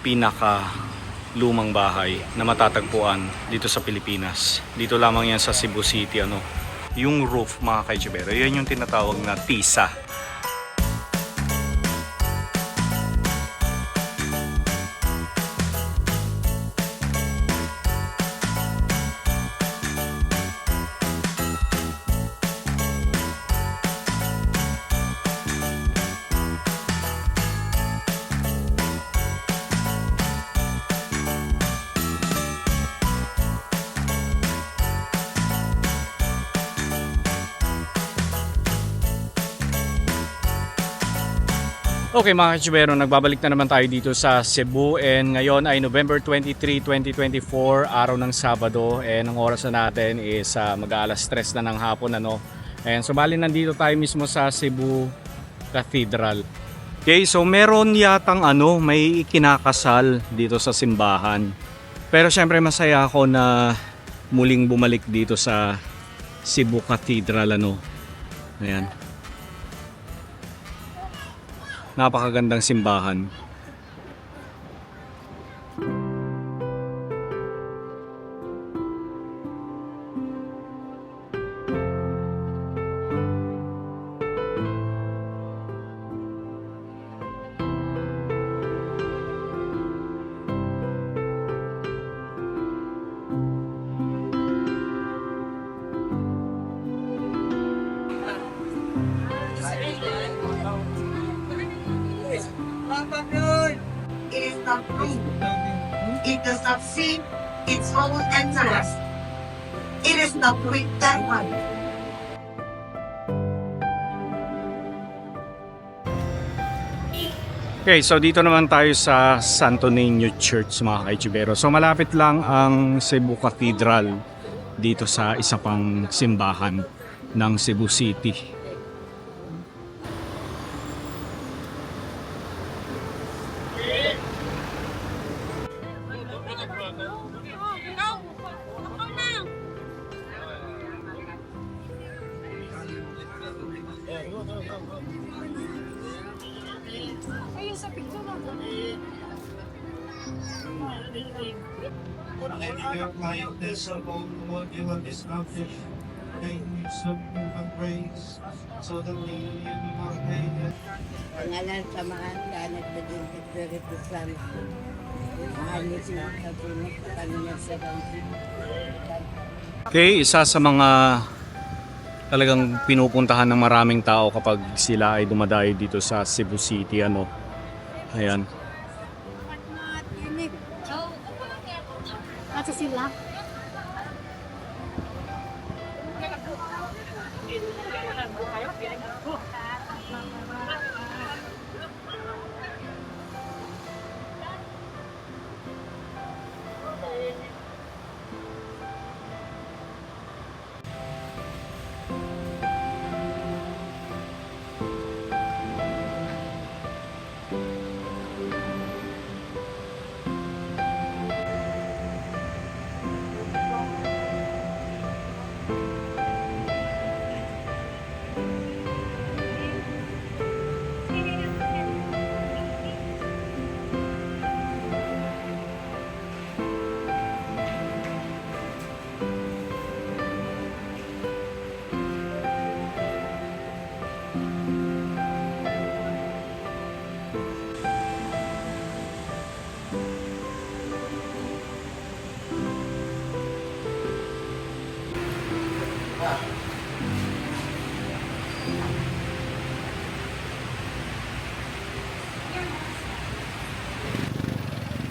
pinaka lumang bahay na matatagpuan dito sa Pilipinas. Dito lamang yan sa Cebu City, yung roof, mga kaitsibero. Yan yung tinatawag na tisa. Okay mga katsibero, nagbabalik na naman tayo dito sa Cebu and ngayon ay November 23, 2024, araw ng Sabado, and ang oras na natin is mag-aalas 3 na ng hapon, and sumali nandito tayo mismo sa Cebu Cathedral. Okay, so meron yatang may ikinakasal dito sa simbahan, pero syempre masaya ako na muling bumalik dito sa Cebu Cathedral. Ayan, napakagandang simbahan. It is not free. It does not see its own interest. It is not with that one. Okay, so dito naman tayo sa Santo Niño Church, mga kaitsibero. So malapit lang ang Cebu Cathedral dito sa isa pang simbahan ng Cebu City. Pangalan sa mga anak na din Espiritu Santo. Mahalis na sa puno, Panginoon sa Okay, isa sa mga talagang pinupuntahan ng maraming tao kapag sila ay dumadayo dito sa Cebu City, Ayan. Asa sila?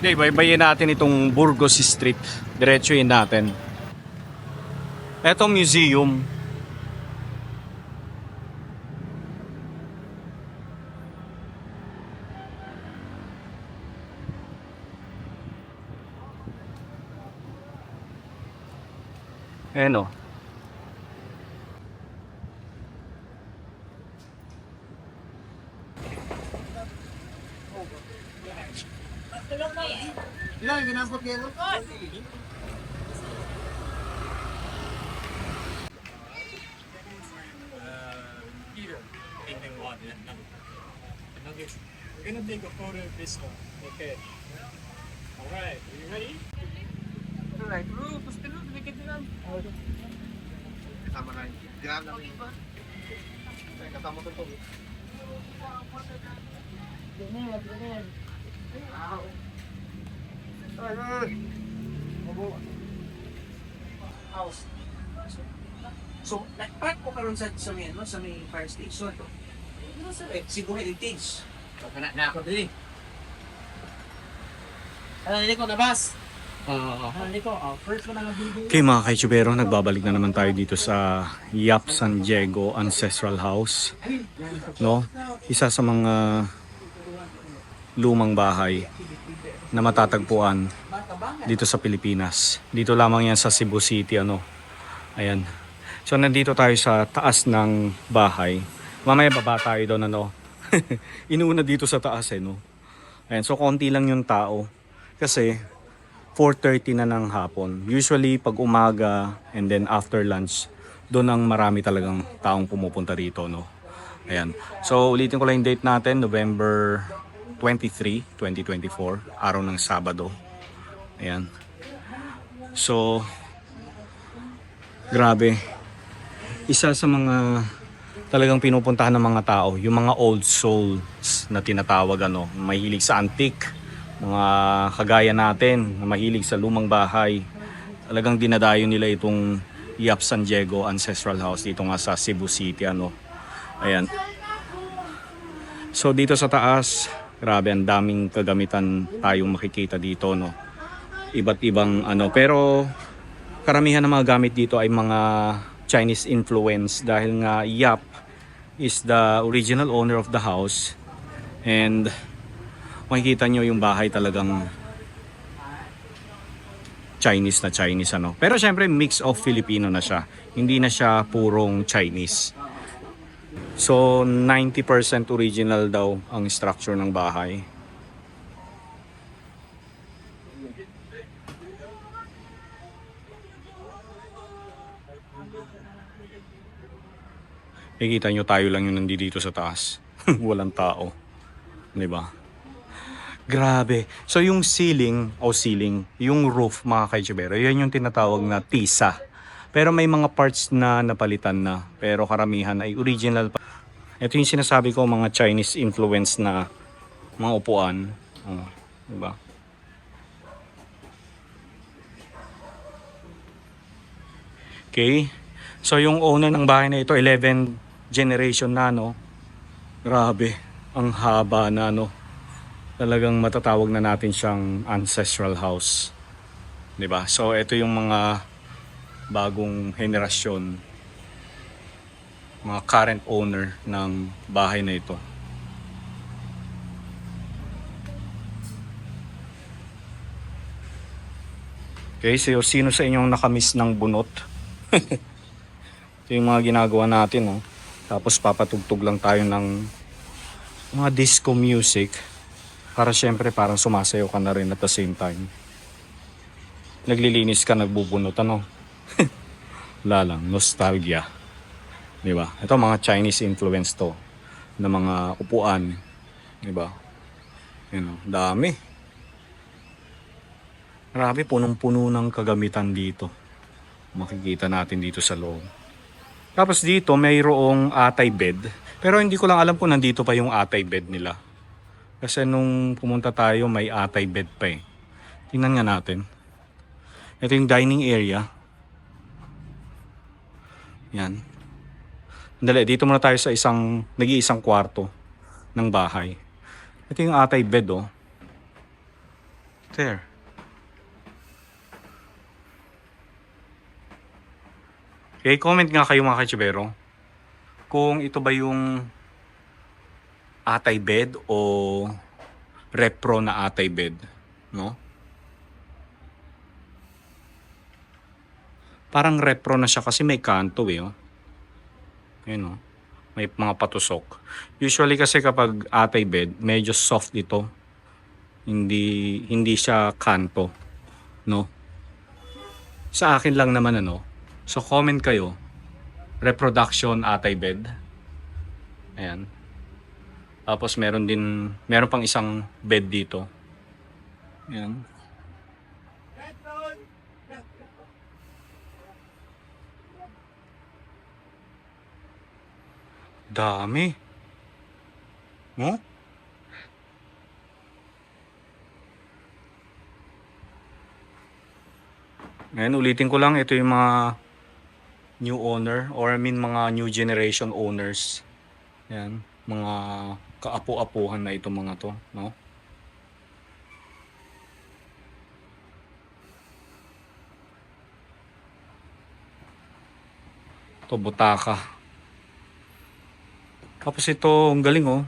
Hindi, baybayin natin itong Burgos Street. Diretsuhin natin. Ito museum. Ayan o. Ilan, ginapot kayo? We're gonna take a photo of this one. Okay. House. So, nag-park ko karon sa may, ano, sa may fire station. Ano sa siguro heritage. Baka na ako din. Hindi ko nabas. Hindi ko. First ko na nabili. Okay mga kaitsubero, nagbabalik na naman tayo dito sa Yap San Diego Ancestral House. No? Isa sa mga lumang bahay na matatagpuan dito sa Pilipinas. Dito lamang yan sa Cebu City, ano. Ayan. So nandito tayo sa taas ng bahay. Mamaya baba tayo doon, ano. Inuuna dito sa taas no. Ayan, so konti lang yung tao. Kasi 4:30 na ng hapon. Usually pag umaga and then after lunch, doon ang marami talagang taong pumupunta rito, no. Ayan. So ulitin ko lang yung date natin, November 23, 2024, araw ng Sabado. Ayan. So grabe. Isa sa mga talagang pinupuntahan ng mga tao, yung mga old souls na tinatawag, ano, mahilig sa antique, mga kagaya natin na mahilig sa lumang bahay. Talagang dinadayo nila itong Yap San Diego Ancestral House dito nga sa Cebu City, ano. Ayan. So dito sa taas, grabe, ang daming kagamitan tayong makikita dito, no. Iba't ibang ano, pero karamihan ng mga gamit dito ay mga Chinese influence dahil nga Yap is the original owner of the house, and makikita nyo yung bahay talagang Chinese na Chinese, ano. Pero syempre mix of Filipino na siya, hindi na siya purong Chinese. So 90% original daw ang structure ng bahay. Nakikita nyo, tayo lang yung nandito sa taas. Walang tao. 'Di ba? Grabe. So yung ceiling, yung roof mga kaitsubero, yan yung tinatawag na tisa. Pero may mga parts na napalitan na. Pero karamihan ay original pa. Ito yung sinasabi ko, mga Chinese influence na mga upuan. Diba? Okay. So yung owner ng bahay na ito, 11 generation na, no. Grabe. Ang haba na, no. Talagang matatawag na natin siyang ancestral house. 'Di ba? So ito yung mga bagong henerasyon, mga current owner ng bahay na ito. Okay, so sino sa inyong nakamiss ng bunot? Ito yung mga ginagawa natin, no? Tapos papatugtog lang tayo ng mga disco music para syempre parang sumasayaw ka na rin at the same time. Naglilinis ka, nagbubunot, ano? Wala lang, nostalgia. Di ba? Ito mga Chinese influence to na mga upuan. Di ba? Yun, dami. Grabe, punong-puno ng kagamitan dito. Makikita natin dito sa loob. Tapos dito mayroong atay bed. Pero hindi ko lang alam kung nandito pa yung atay bed nila. Kasi nung pumunta tayo may atay bed pa eh. Tingnan nga natin. Ito yung dining area. Yan. Dali, dito muna tayo sa nag-iisang kwarto ng bahay. Ito yung atay bed, oh. There. Okay, comment nga kayo mga kaitsubero kung ito ba yung atay bed o repro na atay bed, no? Parang repro na siya kasi may kanto eh, oh. Ayun, oh. May mga patusok. Usually kasi kapag atay bed, medyo soft ito. Hindi siya kanto, no? Sa akin lang naman, ano. So comment kayo, reproduction atay bed. Ayan. Tapos meron pang isang bed dito. Ayan. Dami. Oh? Ngayon, ulitin ko lang, ito yung mga new owner or I mean mga new generation owners. Yan, mga kaapu-apuhan na itong mga to, no? Ito, butaka. Tapos ito, ang galing oh.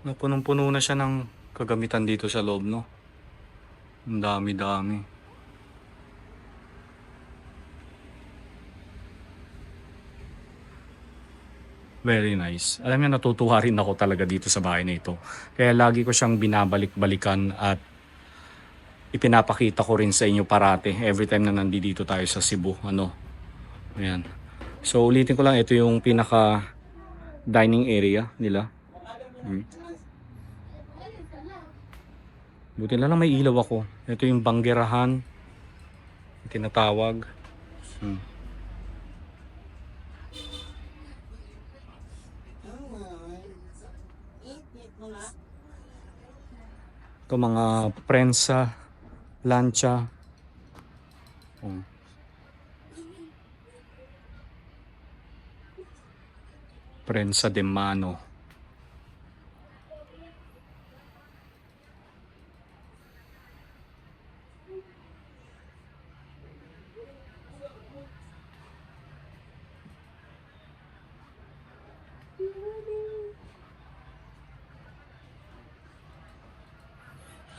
Punong-puno na siya ng kagamitan dito sa loob, no? Ang dami-dami. Very nice. Alam niyo, natutuwa rin ako talaga dito sa bahay na ito. Kaya lagi ko siyang binabalik-balikan at ipinapakita ko rin sa inyo parate every time na nandito tayo sa Cebu. Ano? Ayan. So ulitin ko lang, ito yung pinaka dining area nila. Buti na lang may ilaw ako. Ito yung banggerahan, tinatawag. Ito mga prensa, lancha. Prensa de mano.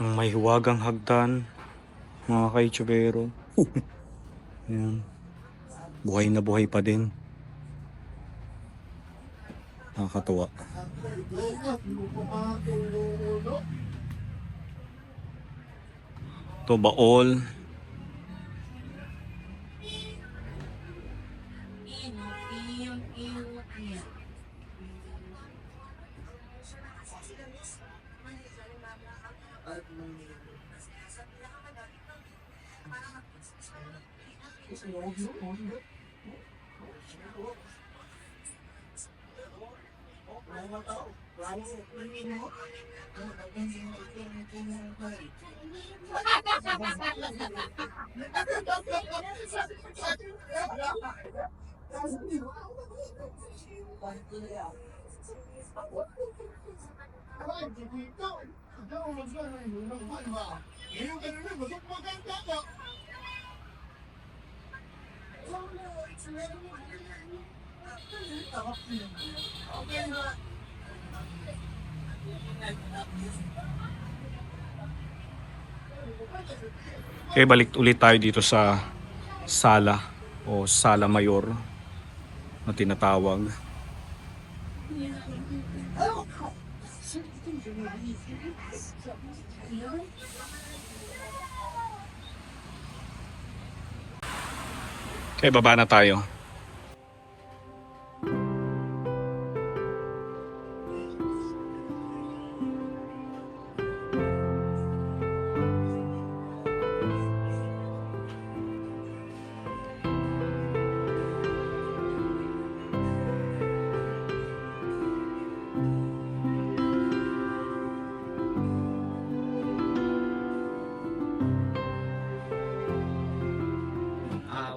Ang may huwagang hagdan, mga kaitsubero. Ayan. Buhay na buhay pa din. Nakakatuwa. Ito baol. Okay, balik ulit tayo dito sa sala o sala mayor na tinatawag. Okay, baba na tayo.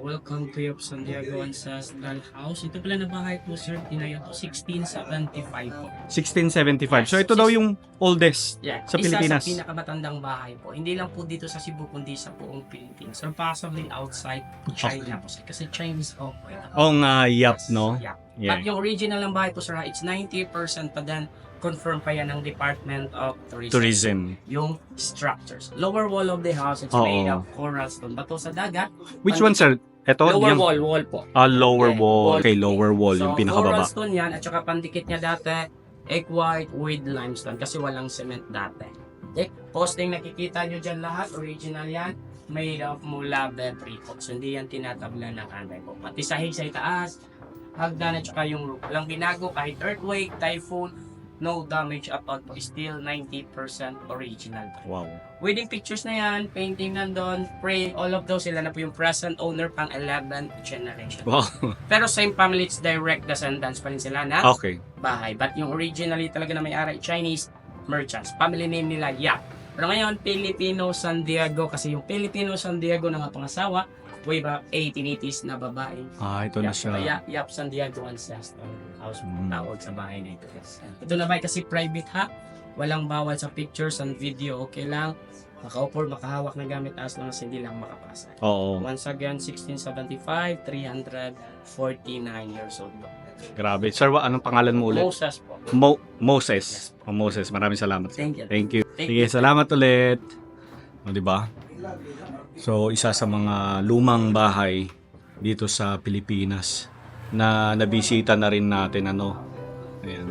Welcome to Yop San Diego Ancestral House. Ito pala na bahay po, sir. Tinayo to 1675 po. 1675. So ito daw yung oldest sa Pilipinas. Isa sa pinakamatandang bahay po. Hindi lang po dito sa Cebu, kundi sa buong Pilipinas. Or possibly outside China po, sir. Kasi Chinese po. Yap, no? Yeah. Yeah. But yung original ng bahay po, sir, it's 90% pa din. Confirm pa yan ng Department of Tourism. Yung structures. Lower wall of the house, it's made of coral stone. Bato sa dagat. Which one, sir? Ito? Lower yung... wall po. Lower Okay, wall. wall. Okay, lower wall. So, yung pinakababa. coral stone yan, at saka pandikit niya dati, egg white with limestone kasi walang cement dati. Okay? Posting nakikita nyo dyan lahat, original yan, made of mula bedrock. So, hindi yan tinatabla ng anay po. Pati sahig sa itaas, hagdan at saka yung roof. Walang binago kahit earthquake, typhoon, no damage at all po. Still 90% original. Wow. Wedding pictures na yan, painting nandun, frame, all of those, sila na po yung present owner pang 11th generation. Wow. Pero same family, it's direct descendants pa rin sila na Okay. bahay. But yung originally talaga na may-ari, Chinese merchants. Family name nila Yap. Pero ngayon, Filipino San Diego, kasi yung Filipino San Diego na nga pangasawa, way back 1880s na babae. Ito na siya. Kaya Yap San Diego Ancestor House Mm. tawag sa bahay na ito. Ito na ba kasi private ha? Walang bawal sa pictures and video, okay lang. Makaupo, makahawak na gamit as long as hindi lang makapasa. Oo. Once again, 1675, 349 years old. Grabe. Sir, anong pangalan mo ulit? Moses po. Moses. Moses. Maraming salamat. Thank you. Thank you. Thank Sige, you. salamat ulit. O, di ba? So, isa sa mga lumang bahay dito sa Pilipinas na nabisita na rin natin, ano. Ayan.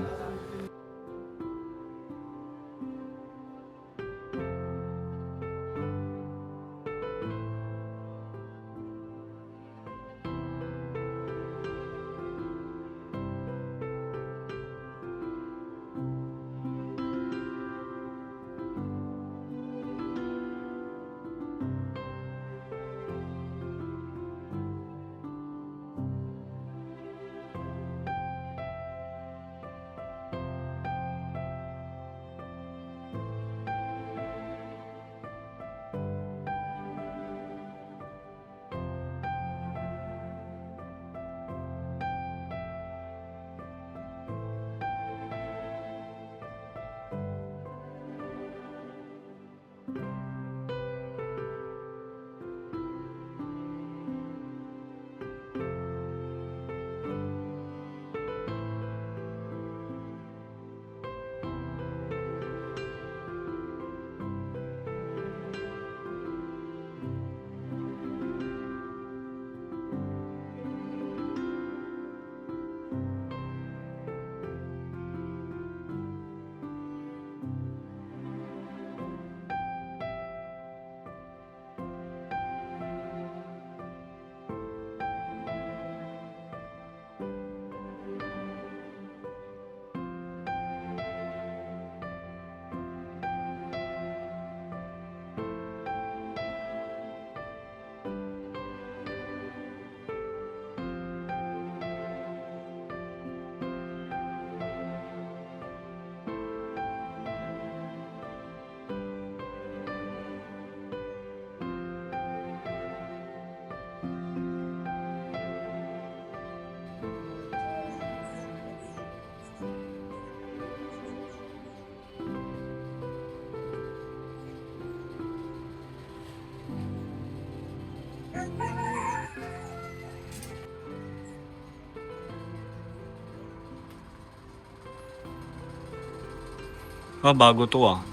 Bago to ah.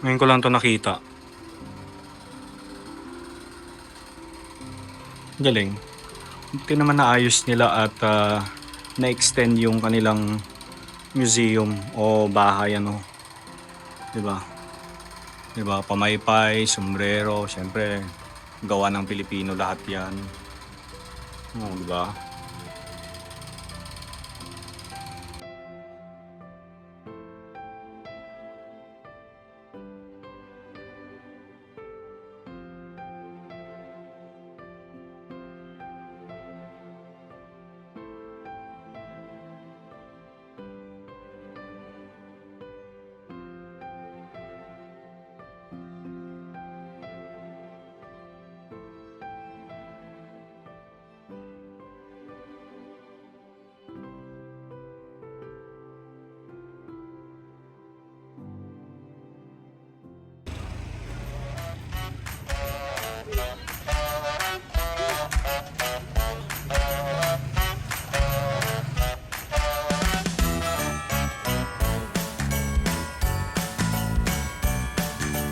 Ngayon ko lang to nakita. Galing. Ito naman naayos nila at na-extend yung kanilang museum o bahay ano. 'Di ba? 'Di ba? Pamaypay, sombrero, syempre gawa ng Pilipino lahat 'yan. Oh, 'di ba?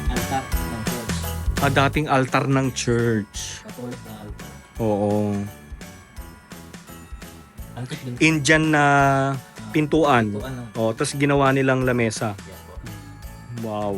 Altar ng church. Dating altar ng church. Catholic na altar. Oo. Antik din. Indian na pintuan. Ito ano. Oh, tapos ginawa nilang lamesa. Yeah po. Wow.